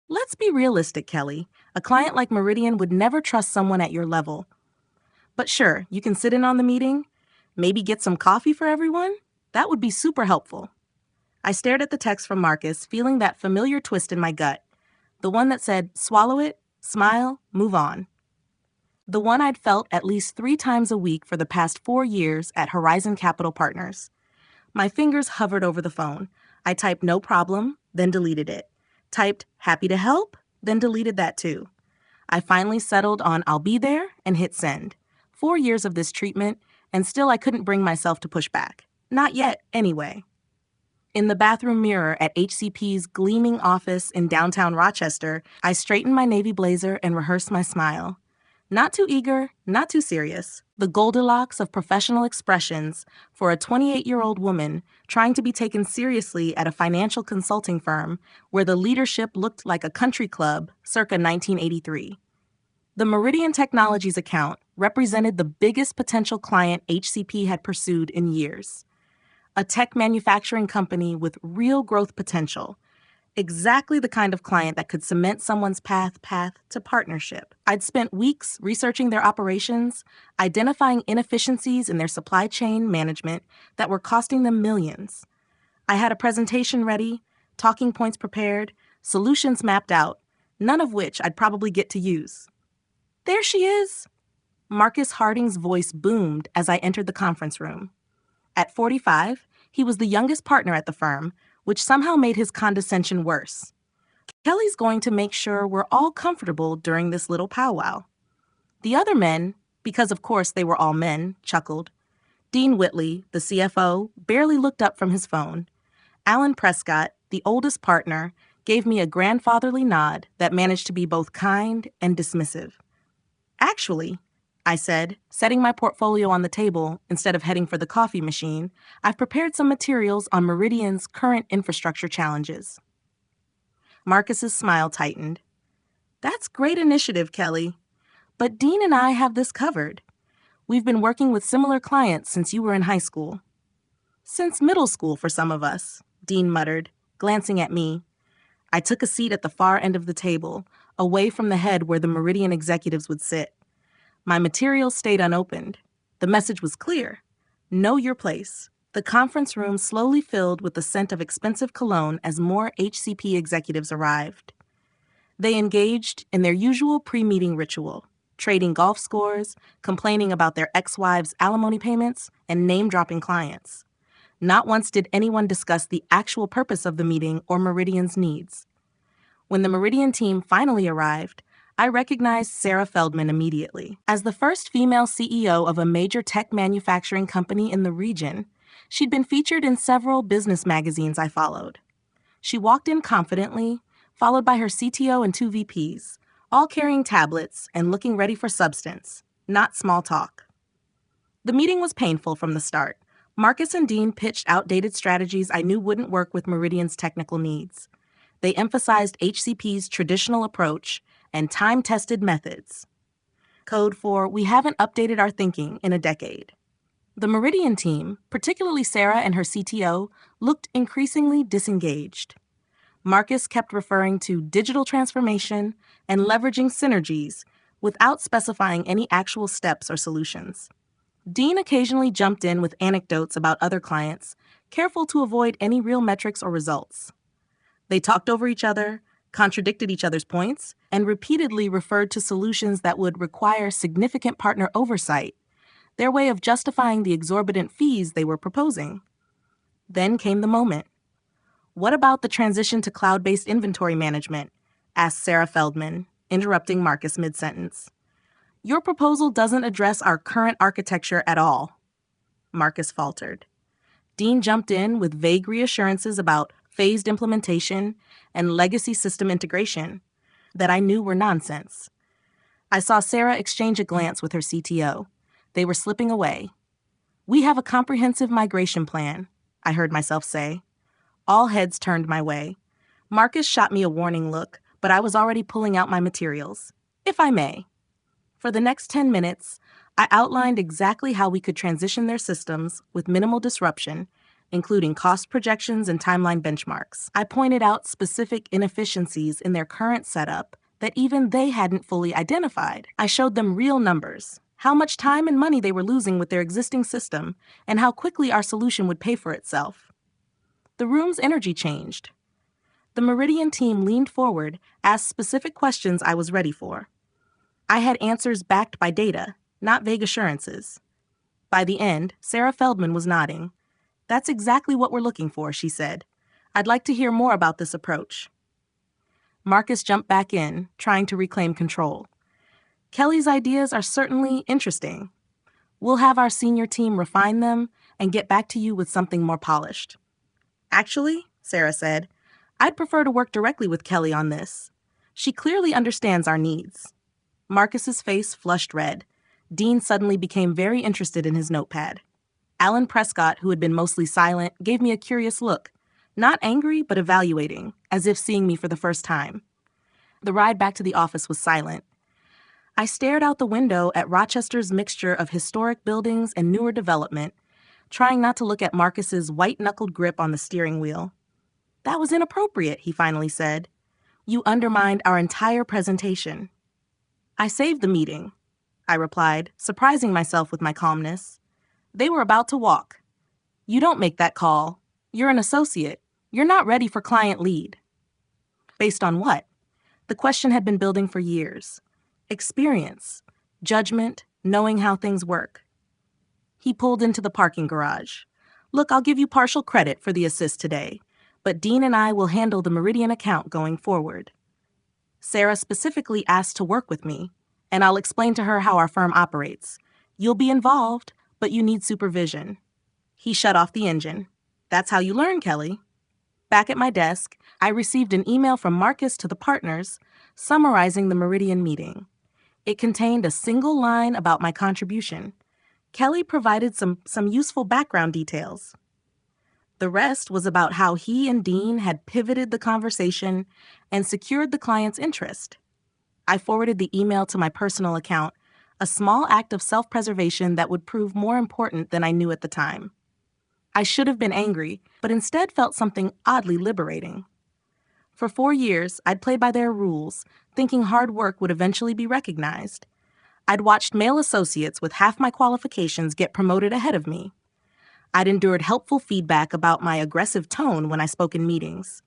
Let's be realistic, Kelly. A client like Meridian would never trust someone at your level. But sure, you can sit in on the meeting, maybe get some coffee for everyone. That would be super helpful. I stared at the text from Marcus, feeling that familiar twist in my gut. The one that said, swallow it, smile, move on. The one I'd felt at least 3 times a week for the past 4 years at Horizon Capital Partners. My fingers hovered over the phone. I typed no problem, then deleted it. Typed happy to help, then deleted that too. I finally settled on I'll be there and hit send. 4 years of this treatment, and still I couldn't bring myself to push back. Not yet, anyway. In the bathroom mirror at HCP's gleaming office in downtown Rochester, I straightened my navy blazer and rehearsed my smile. Not too eager, not too serious. The Goldilocks of professional expressions for a 28-year-old woman trying to be taken seriously at a financial consulting firm where the leadership looked like a country club circa 1983. The Meridian Technologies account represented the biggest potential client HCP had pursued in years. A tech manufacturing company with real growth potential. Exactly the kind of client that could cement someone's path to partnership. I'd spent weeks researching their operations, identifying inefficiencies in their supply chain management that were costing them millions. I had a presentation ready, talking points prepared, solutions mapped out, none of which I'd probably get to use. There she is! Marcus Harding's voice boomed as I entered the conference room. At 45, he was the youngest partner at the firm, which somehow made his condescension worse. Kelly's going to make sure we're all comfortable during this little powwow. The other men, because of course they were all men, chuckled. Dean Whitley, the CFO, barely looked up from his phone. Alan Prescott, the oldest partner, gave me a grandfatherly nod that managed to be both kind and dismissive. Actually, I said, setting my portfolio on the table instead of heading for the coffee machine, I've prepared some materials on Meridian's current infrastructure challenges. Marcus's smile tightened. That's great initiative, Kelly. But Dean and I have this covered. We've been working with similar clients since you were in high school. Since middle school for some of us, Dean muttered, glancing at me. I took a seat at the far end of the table, away from the head where the Meridian executives would sit. My materials stayed unopened. The message was clear. Know your place. The conference room slowly filled with the scent of expensive cologne as more HCP executives arrived. They engaged in their usual pre-meeting ritual, trading golf scores, complaining about their ex-wives' alimony payments, and name-dropping clients. Not once did anyone discuss the actual purpose of the meeting or Meridian's needs. When the Meridian team finally arrived, I recognized Sarah Feldman immediately. As the first female CEO of a major tech manufacturing company in the region, she'd been featured in several business magazines I followed. She walked in confidently, followed by her CTO and 2 VPs, all carrying tablets and looking ready for substance, not small talk. The meeting was painful from the start. Marcus and Dean pitched outdated strategies I knew wouldn't work with Meridian's technical needs. They emphasized HCP's traditional approach and time-tested methods. Code for we haven't updated our thinking in a decade. The Meridian team, particularly Sarah and her CTO, looked increasingly disengaged. Marcus kept referring to digital transformation and leveraging synergies without specifying any actual steps or solutions. Dean occasionally jumped in with anecdotes about other clients, careful to avoid any real metrics or results. They talked over each other, contradicted each other's points, and repeatedly referred to solutions that would require significant partner oversight, their way of justifying the exorbitant fees they were proposing. Then came the moment. What about the transition to cloud-based inventory management? Asked Sarah Feldman, interrupting Marcus mid-sentence. Your proposal doesn't address our current architecture at all. Marcus faltered. Dean jumped in with vague reassurances about phased implementation and legacy system integration that I knew were nonsense. I saw Sarah exchange a glance with her CTO. They were slipping away. We have a comprehensive migration plan, I heard myself say. All heads turned my way. Marcus shot me a warning look, but I was already pulling out my materials, if I may. For the next 10 minutes, I outlined exactly how we could transition their systems with minimal disruption including cost projections and timeline benchmarks. I pointed out specific inefficiencies in their current setup that even they hadn't fully identified. I showed them real numbers, how much time and money they were losing with their existing system, and how quickly our solution would pay for itself. The room's energy changed. The Meridian team leaned forward, asked specific questions I was ready for. I had answers backed by data, not vague assurances. By the end, Sarah Feldman was nodding. "That's exactly what we're looking for," she said. "I'd like to hear more about this approach." Marcus jumped back in, trying to reclaim control. "Kelly's ideas are certainly interesting. We'll have our senior team refine them and get back to you with something more polished." "Actually," Sarah said, "I'd prefer to work directly with Kelly on this. She clearly understands our needs." Marcus's face flushed red. Dean suddenly became very interested in his notepad. Alan Prescott, who had been mostly silent, gave me a curious look, not angry but evaluating, as if seeing me for the first time. The ride back to the office was silent. I stared out the window at Rochester's mixture of historic buildings and newer development, trying not to look at Marcus's white-knuckled grip on the steering wheel. "That was inappropriate," he finally said. "You undermined our entire presentation." "I saved the meeting," I replied, surprising myself with my calmness. They were about to walk. "You don't make that call. You're an associate. You're not ready for client lead." Based on what? The question had been building for years. Experience, judgment, knowing how things work. He pulled into the parking garage. "Look, I'll give you partial credit for the assist today, but Dean and I will handle the Meridian account going forward. Sarah specifically asked to work with me, and I'll explain to her how our firm operates. You'll be involved, but you need supervision." He shut off the engine. "That's how you learn, Kelly." Back at my desk, I received an email from Marcus to the partners summarizing the Meridian meeting. It contained a single line about my contribution. Kelly provided some useful background details. The rest was about how he and Dean had pivoted the conversation and secured the client's interest. I forwarded the email to my personal account, a small act of self-preservation that would prove more important than I knew at the time. I should have been angry, but instead felt something oddly liberating. For 4 years, I'd played by their rules, thinking hard work would eventually be recognized. I'd watched male associates with half my qualifications get promoted ahead of me. I'd endured helpful feedback about my aggressive tone when I spoke in meetings.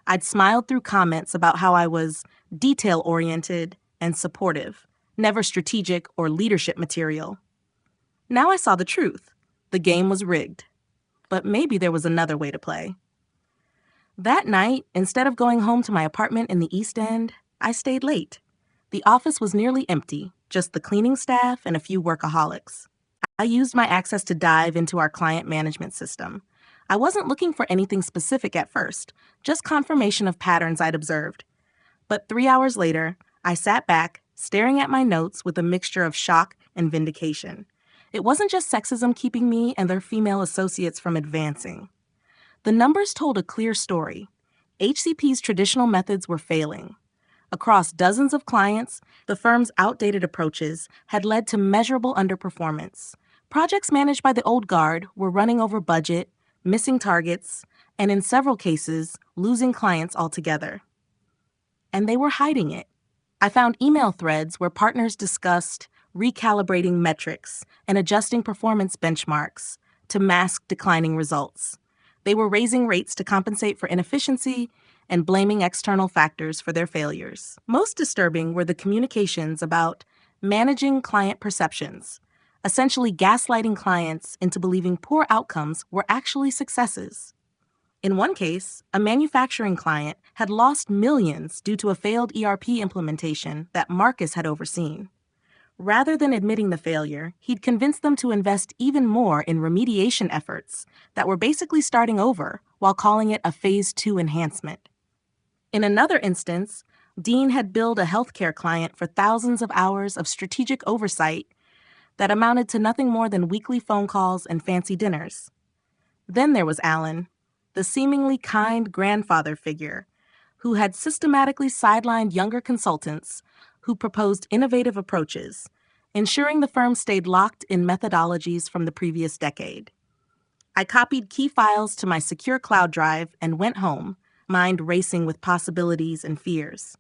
I'd smiled through comments about how I was detail-oriented and supportive, never strategic or leadership material. Now I saw the truth. The game was rigged. But maybe there was another way to play. That night, instead of going home to my apartment in the East End, I stayed late. The office was nearly empty, just the cleaning staff and a few workaholics. I used my access to dive into our client management system. I wasn't looking for anything specific at first, just confirmation of patterns I'd observed. But 3 hours later, I sat back, staring at my notes with a mixture of shock and vindication. It wasn't just sexism keeping me and their female associates from advancing. The numbers told a clear story. HCP's traditional methods were failing. Across dozens of clients, the firm's outdated approaches had led to measurable underperformance. Projects managed by the old guard were running over budget, missing targets, and in several cases, losing clients altogether. And they were hiding it. I found email threads where partners discussed recalibrating metrics and adjusting performance benchmarks to mask declining results. They were raising rates to compensate for inefficiency and blaming external factors for their failures. Most disturbing were the communications about managing client perceptions, essentially gaslighting clients into believing poor outcomes were actually successes. In one case, a manufacturing client had lost millions due to a failed ERP implementation that Marcus had overseen. Rather than admitting the failure, he'd convinced them to invest even more in remediation efforts that were basically starting over while calling it a Phase 2 enhancement. In another instance, Dean had billed a healthcare client for thousands of hours of strategic oversight that amounted to nothing more than weekly phone calls and fancy dinners. Then there was Alan, the seemingly kind grandfather figure, who had systematically sidelined younger consultants who proposed innovative approaches, ensuring the firm stayed locked in methodologies from the previous decade. I copied key files to my secure cloud drive and went home, mind racing with possibilities and fears.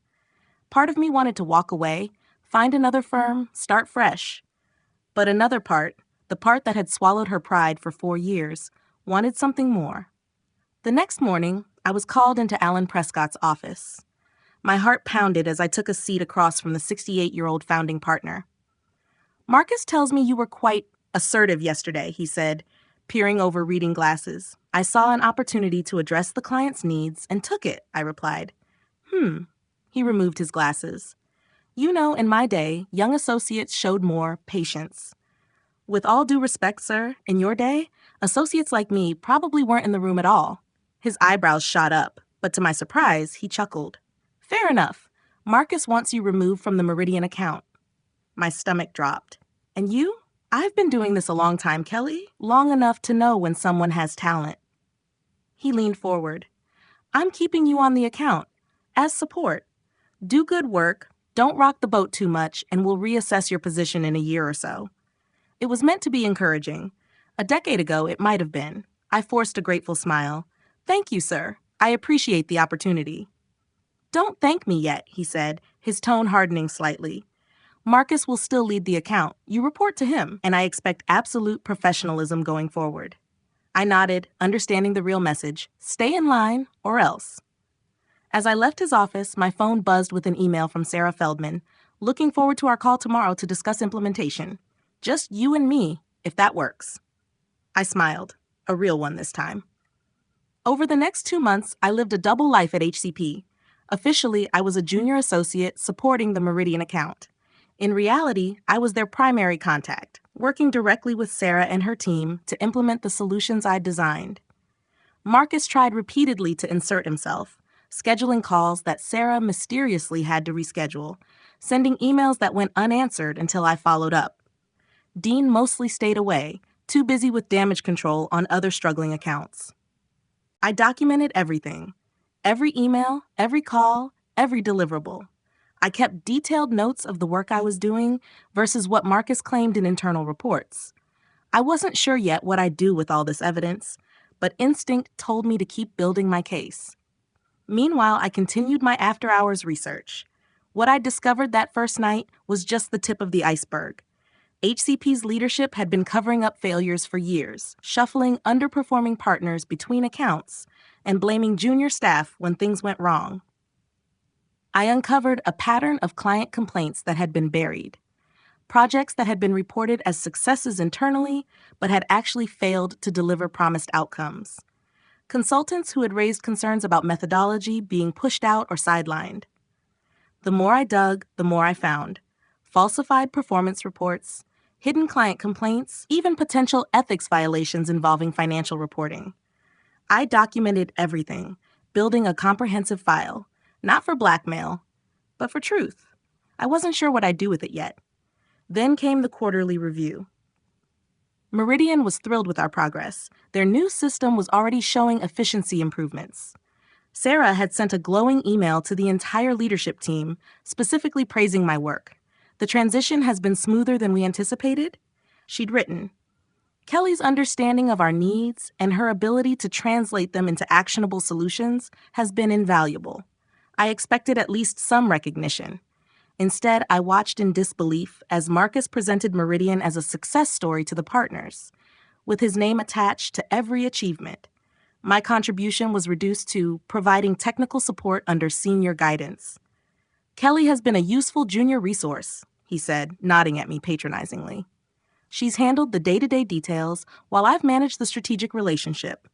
Part of me wanted to walk away, find another firm, start fresh. But another part, the part that had swallowed her pride for 4 years, wanted something more. The next morning, I was called into Alan Prescott's office. My heart pounded as I took a seat across from the 68-year-old founding partner. "Marcus tells me you were quite assertive yesterday," he said, peering over reading glasses. "I saw an opportunity to address the client's needs and took it," I replied. He removed his glasses. "You know, in my day, young associates showed more patience." "With all due respect, sir, in your day, associates like me probably weren't in the room at all." His eyebrows shot up, but to my surprise, he chuckled. "Fair enough. Marcus wants you removed from the Meridian account." My stomach dropped. "And you? I've been doing this a long time, Kelly, long enough to know when someone has talent." He leaned forward. "I'm keeping you on the account, as support. Do good work, don't rock the boat too much, and we'll reassess your position in a year or so." It was meant to be encouraging. A decade ago, it might have been. I forced a grateful smile. "Thank you, sir. I appreciate the opportunity." "Don't thank me yet," he said, his tone hardening slightly. "Marcus will still lead the account. You report to him, and I expect absolute professionalism going forward." I nodded, understanding the real message. Stay in line, or else. As I left his office, my phone buzzed with an email from Sarah Feldman. "Looking forward to our call tomorrow to discuss implementation. Just you and me, if that works." I smiled, a real one this time. Over the next 2 months, I lived a double life at HCP. Officially, I was a junior associate supporting the Meridian account. In reality, I was their primary contact, working directly with Sarah and her team to implement the solutions I designed. Marcus tried repeatedly to insert himself, scheduling calls that Sarah mysteriously had to reschedule, sending emails that went unanswered until I followed up. Dean mostly stayed away, too busy with damage control on other struggling accounts. I documented everything. Every email, every call, every deliverable. I kept detailed notes of the work I was doing versus what Marcus claimed in internal reports. I wasn't sure yet what I'd do with all this evidence, but instinct told me to keep building my case. Meanwhile, I continued my after-hours research. What I discovered that first night was just the tip of the iceberg. HCP's leadership had been covering up failures for years, shuffling underperforming partners between accounts, and blaming junior staff when things went wrong. I uncovered a pattern of client complaints that had been buried. Projects that had been reported as successes internally, but had actually failed to deliver promised outcomes. Consultants who had raised concerns about methodology being pushed out or sidelined. The more I dug, the more I found. Falsified performance reports, hidden client complaints, even potential ethics violations involving financial reporting. I documented everything, building a comprehensive file, not for blackmail, but for truth. I wasn't sure what I'd do with it yet. Then came the quarterly review. Meridian was thrilled with our progress. Their new system was already showing efficiency improvements. Sarah had sent a glowing email to the entire leadership team, specifically praising my work. "The transition has been smoother than we anticipated." She'd written, "Kelly's understanding of our needs and her ability to translate them into actionable solutions has been invaluable. I expected at least some recognition. Instead, I watched in disbelief as Marcus presented Meridian as a success story to the partners, with his name attached to every achievement. My contribution was reduced to providing technical support under senior guidance. "Kelly has been a useful junior resource," he said, nodding at me patronizingly. "She's handled the day-to-day details while I've managed the strategic relationship."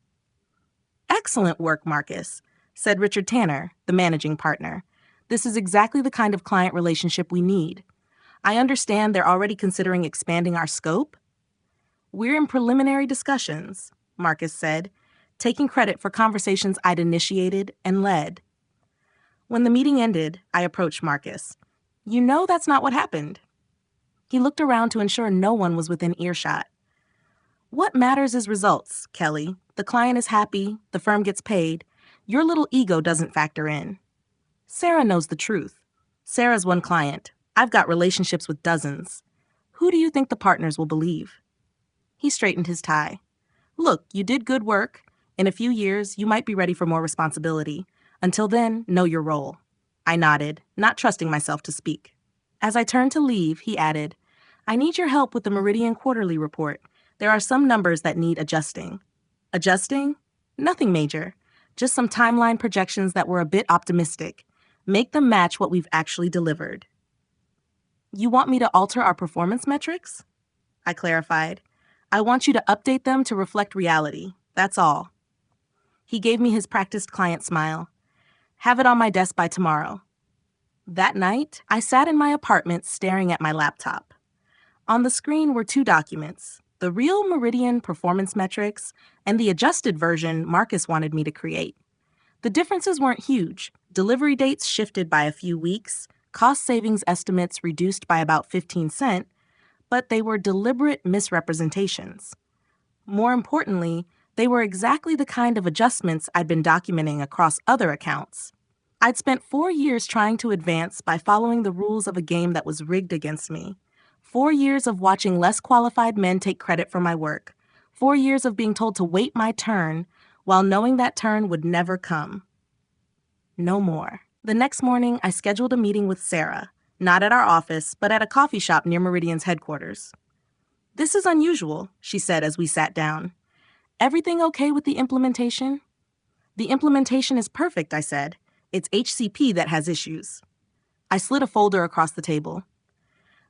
"Excellent work, Marcus," said Richard Tanner, the managing partner. "This is exactly the kind of client relationship we need. I understand they're already considering expanding our scope." "We're in preliminary discussions," Marcus said, taking credit for conversations I'd initiated and led. When the meeting ended, I approached Marcus. "You know that's not what happened." He looked around to ensure no one was within earshot. "What matters is results, Kelly. The client is happy, the firm gets paid. Your little ego doesn't factor in." "Sarah knows the truth. Sarah's one client. I've got relationships with dozens. Who do you think the partners will believe?" He straightened his tie. Look, you did good work. In a few years, you might be ready for more responsibility. Until then, know your role. I nodded, not trusting myself to speak. As I turned to leave, he added, I need your help with the Meridian Quarterly Report. There are some numbers that need adjusting. Adjusting? Nothing major. Just some timeline projections that were a bit optimistic. Make them match what we've actually delivered. You want me to alter our performance metrics? I clarified. I want you to update them to reflect reality. That's all. He gave me his practiced client smile. Have it on my desk by tomorrow. That night, I sat in my apartment staring at my laptop. On the screen were two documents, the real Meridian performance metrics and the adjusted version Marcus wanted me to create. The differences weren't huge. Delivery dates shifted by a few weeks, cost savings estimates reduced by about 15 cents, but they were deliberate misrepresentations. More importantly, they were exactly the kind of adjustments I'd been documenting across other accounts. I'd spent 4 years trying to advance by following the rules of a game that was rigged against me. 4 years of watching less qualified men take credit for my work. 4 years of being told to wait my turn while knowing that turn would never come. No more. The next morning, I scheduled a meeting with Sarah, not at our office, but at a coffee shop near Meridian's headquarters. This is unusual, she said as we sat down. Everything okay with the implementation? The implementation is perfect, I said. It's HCP that has issues. I slid a folder across the table.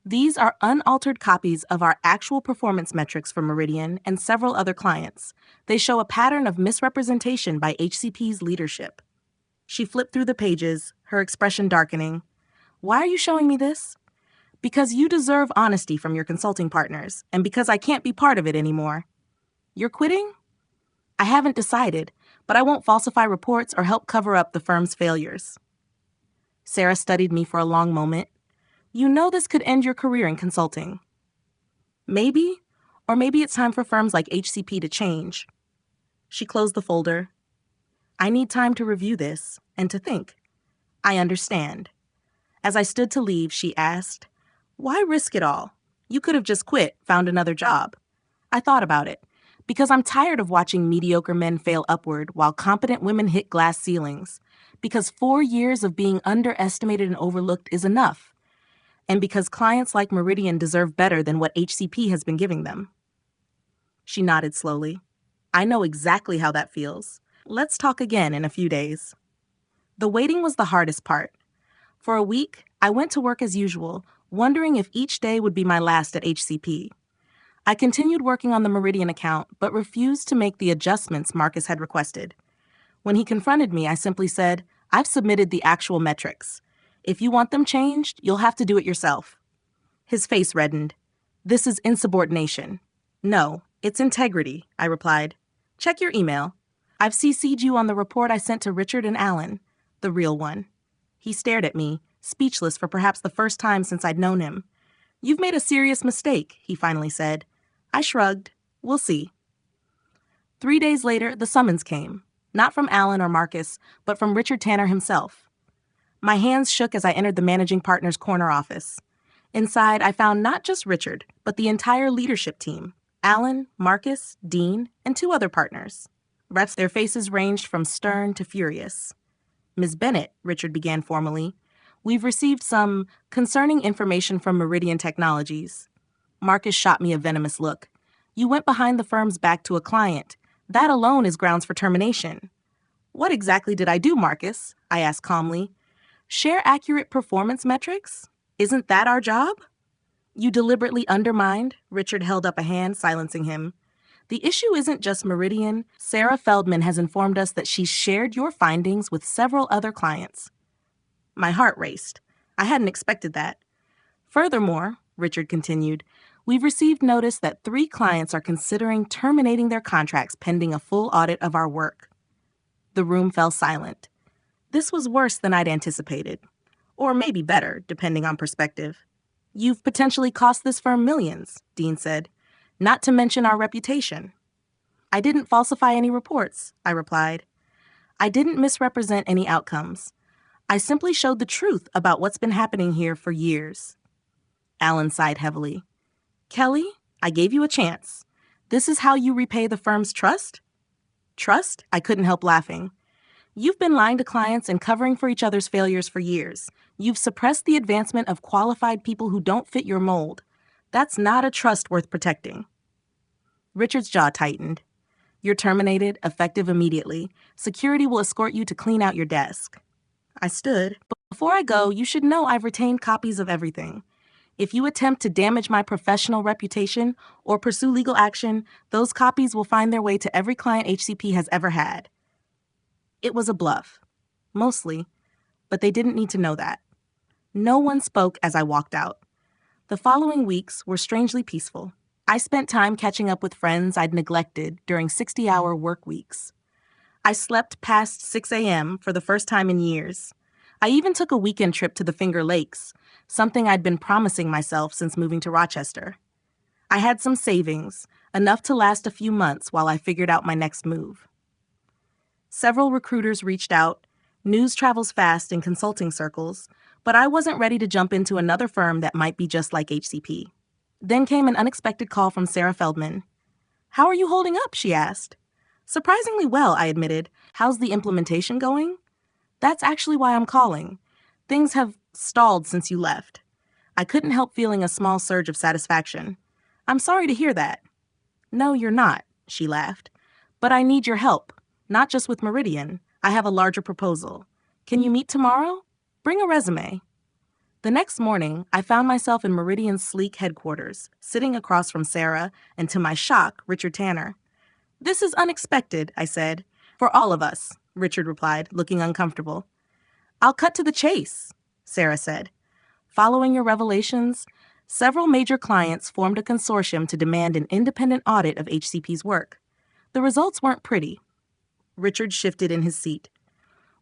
These are unaltered copies of our actual performance metrics for Meridian and several other clients. They show a pattern of misrepresentation by HCP's leadership. She flipped through the pages, her expression darkening. Why are you showing me this? Because you deserve honesty from your consulting partners, and because I can't be part of it anymore. You're quitting? I haven't decided, but I won't falsify reports or help cover up the firm's failures. Sarah studied me for a long moment. You know this could end your career in consulting. Maybe, or maybe it's time for firms like HCP to change. She closed the folder. I need time to review this and to think. I understand. As I stood to leave, she asked, why risk it all? You could have just quit, found another job. I thought about it, because I'm tired of watching mediocre men fail upward while competent women hit glass ceilings, because 4 years of being underestimated and overlooked is enough, and because clients like Meridian deserve better than what HCP has been giving them. She nodded slowly. I know exactly how that feels. Let's talk again in a few days. The waiting was the hardest part. For a week, I went to work as usual, wondering if each day would be my last at HCP. I continued working on the Meridian account, but refused to make the adjustments Marcus had requested. When he confronted me, I simply said, I've submitted the actual metrics. If you want them changed, you'll have to do it yourself. His face reddened. This is insubordination. No, it's integrity, I replied. Check your email. I've CC'd you on the report I sent to Richard and Alan, the real one. He stared at me, speechless for perhaps the first time since I'd known him. You've made a serious mistake, he finally said. I shrugged. We'll see. 3 days later, the summons came. Not from Alan or Marcus, but from Richard Tanner himself. My hands shook as I entered the managing partner's corner office. Inside, I found not just Richard, but the entire leadership team. Alan, Marcus, Dean, and 2 other partners. Their faces ranged from stern to furious. Ms. Bennett, Richard began formally, we've received some concerning information from Meridian Technologies. Marcus shot me a venomous look. You went behind the firm's back to a client. That alone is grounds for termination. What exactly did I do, Marcus? I asked calmly. Share accurate performance metrics? Isn't that our job? You deliberately undermined. Richard held up a hand, silencing him. The issue isn't just Meridian. Sarah Feldman has informed us that she's shared your findings with several other clients. My heart raced. I hadn't expected that. Furthermore, Richard continued, we've received notice that 3 clients are considering terminating their contracts pending a full audit of our work. The room fell silent. This was worse than I'd anticipated. Or maybe better, depending on perspective. You've potentially cost this firm millions, Dean said. Not to mention our reputation. I didn't falsify any reports, I replied. I didn't misrepresent any outcomes. I simply showed the truth about what's been happening here for years. Alan sighed heavily. Kelly, I gave you a chance. This is how you repay the firm's trust? Trust? I couldn't help laughing. You've been lying to clients and covering for each other's failures for years. You've suppressed the advancement of qualified people who don't fit your mold. That's not a trust worth protecting. Richard's jaw tightened. You're terminated, effective immediately. Security will escort you to clean out your desk. I stood. Before I go, you should know I've retained copies of everything. If you attempt to damage my professional reputation or pursue legal action, those copies will find their way to every client HCP has ever had. It was a bluff. Mostly. But they didn't need to know that. No one spoke as I walked out. The following weeks were strangely peaceful. I spent time catching up with friends I'd neglected during 60-hour work weeks. I slept past 6 a.m. for the first time in years. I even took a weekend trip to the Finger Lakes, something I'd been promising myself since moving to Rochester. I had some savings, enough to last a few months while I figured out my next move. Several recruiters reached out. News travels fast in consulting circles, but I wasn't ready to jump into another firm that might be just like HCP. Then came an unexpected call from Sarah Feldman. "How are you holding up?" she asked. "Surprisingly well," I admitted. "How's the implementation going?" "That's actually why I'm calling. Things have stalled since you left." I couldn't help feeling a small surge of satisfaction. "I'm sorry to hear that." "No, you're not," she laughed. "But I need your help, not just with Meridian. I have a larger proposal. Can you meet tomorrow? Bring a resume." The next morning, I found myself in Meridian's sleek headquarters, sitting across from Sarah and, to my shock, Richard Tanner. "This is unexpected," I said. "For all of us," Richard replied, looking uncomfortable. "I'll cut to the chase," Sarah said. "Following your revelations, several major clients formed a consortium to demand an independent audit of HCP's work. The results weren't pretty." Richard shifted in his seat.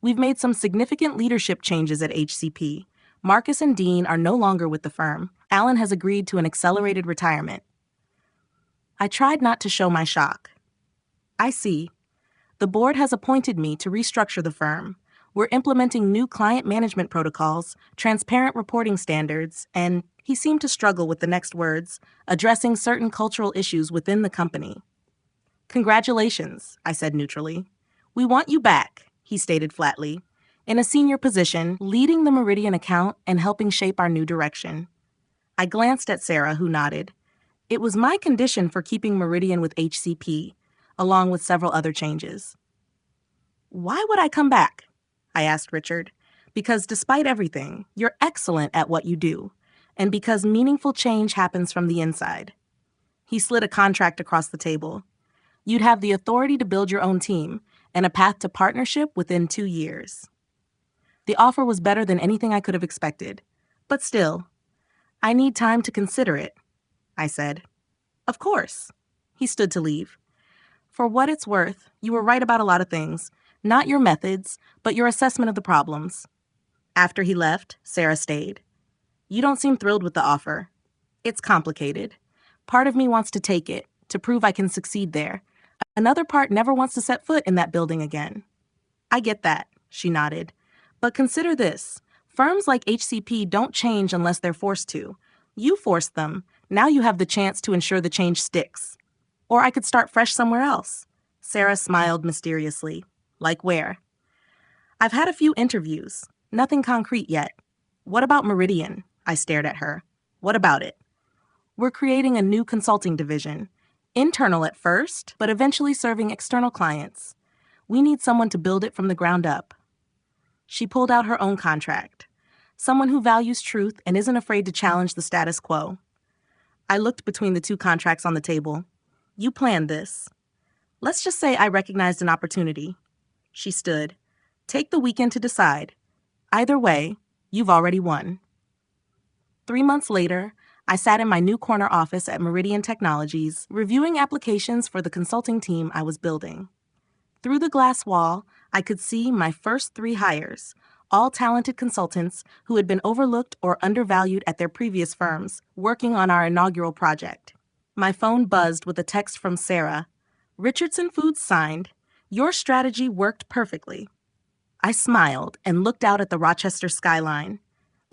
"We've made some significant leadership changes at HCP. Marcus and Dean are no longer with the firm. Alan has agreed to an accelerated retirement." I tried not to show my shock. "I see. The board has appointed me to restructure the firm. We're implementing new client management protocols, transparent reporting standards, and," he seemed to struggle with the next words, "addressing certain cultural issues within the company." "Congratulations," I said neutrally. "We want you back," he stated flatly, "in a senior position, leading the Meridian account and helping shape our new direction." I glanced at Sarah, who nodded. It was my condition for keeping Meridian with HCP, along with several other changes. "Why would I come back?" I asked Richard. "Because despite everything, you're excellent at what you do, and because meaningful change happens from the inside." He slid a contract across the table. "You'd have the authority to build your own team and a path to partnership within 2 years." The offer was better than anything I could have expected. But still, "I need time to consider it," I said. "Of course." He stood to leave. "For what it's worth, you were right about a lot of things. Not your methods, but your assessment of the problems." After he left, Sarah stayed. "You don't seem thrilled with the offer." "It's complicated. Part of me wants to take it, to prove I can succeed there. Another part never wants to set foot in that building again." "I get that," she nodded. "But consider this. Firms like HCP don't change unless they're forced to. You forced them. Now you have the chance to ensure the change sticks. Or I could start fresh somewhere else." Sarah smiled mysteriously. "Like where?" "I've had a few interviews. Nothing concrete yet." "What about Meridian?" I stared at her. "What about it?" "We're creating a new consulting division. Internal at first, but eventually serving external clients. We need someone to build it from the ground up." She pulled out her own contract. Someone who values truth and isn't afraid to challenge the status quo. I looked between the two contracts on the table. "You planned this." "Let's just say I recognized an opportunity." She stood. "Take the weekend to decide. Either way, you've already won." 3 months later, I sat in my new corner office at Meridian Technologies, reviewing applications for the consulting team I was building. Through the glass wall, I could see my first 3 hires, all talented consultants who had been overlooked or undervalued at their previous firms, working on our inaugural project. My phone buzzed with a text from Sarah. "Richardson Foods signed. Your strategy worked perfectly." I smiled and looked out at the Rochester skyline.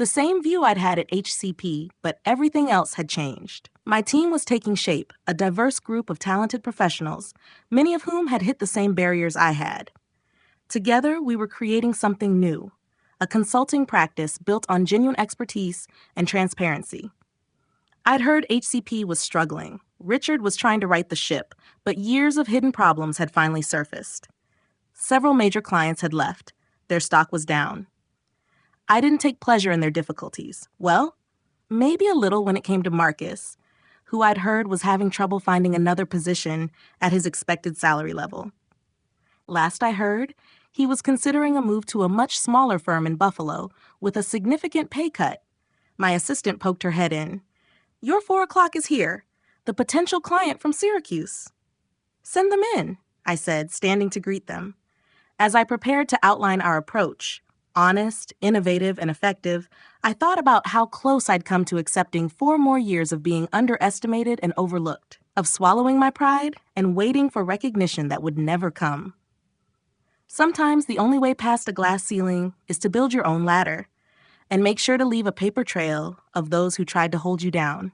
The same view I'd had at HCP, but everything else had changed. My team was taking shape, a diverse group of talented professionals, many of whom had hit the same barriers I had. Together, we were creating something new, a consulting practice built on genuine expertise and transparency. I'd heard HCP was struggling. Richard was trying to right the ship, but years of hidden problems had finally surfaced. Several major clients had left. Their stock was down. I didn't take pleasure in their difficulties. Well, maybe a little when it came to Marcus, who I'd heard was having trouble finding another position at his expected salary level. Last I heard, he was considering a move to a much smaller firm in Buffalo with a significant pay cut. My assistant poked her head in. "Your 4 o'clock is here. The potential client from Syracuse." "Send them in," I said, standing to greet them. As I prepared to outline our approach, honest, innovative, and effective, I thought about how close I'd come to accepting 4 more years of being underestimated and overlooked, of swallowing my pride and waiting for recognition that would never come. Sometimes the only way past a glass ceiling is to build your own ladder, and make sure to leave a paper trail of those who tried to hold you down.